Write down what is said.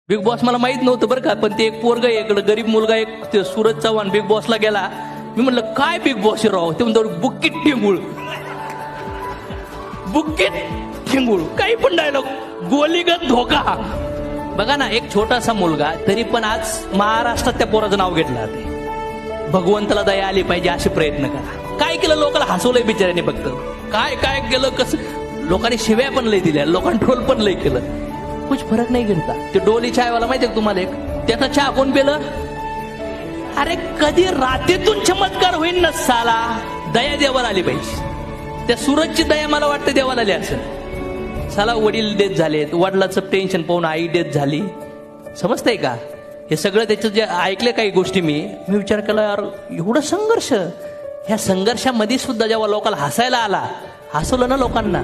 Big boss मला माहित नव्हतं बरं का, पण ते एक पोरग इकडं गरीब मुलगा एक ते सूरज चव्हाण बिग बॉसला गेला. मी म्हणलं काय बिग बॉस राव, ते म्हणतो बुक्कीट टिंगूळ, बुक्कीट टिंगूळ, काही पण डायलॉग, गोलीगत धोका. बघा ना, एक छोटासा मुलगा तरी पण आज महाराष्ट्रात त्या पोराचं नाव घेतलं जाते. भगवंताला दया आली पाहिजे असे प्रयत्न करा. काय केलं, लोकांना हसवलंय बिचाऱ्याने फक्त. काय काय केलं, कसं लोकांनी शिव्या पण लय दिल्या, लोकांनी ट्रोल पण लय केलं, कुछ फरक नाही घेतला. ते डोली चायवाला माहितीये तुम्हाला, एक त्याचा चहा कोण पेलं. अरे कधी रात्रीतून चमत्कार होईल ना साला, दया देवाला आली पाहिजे. त्या सूरजची दया मला वाटतं देवाला आली असेल. साला वडील डेथ झालेत, वडिलाचं टेन्शन पाहून आई डेथ झाली, समजतंय का. हे सगळं त्याचं जे ऐकले काही गोष्टी मी विचार केला, यार एवढं संघर्ष, ह्या संघर्षामध्ये सुद्धा जेव्हा लोकांना हसायला आला, हसवलं ना लोकांना.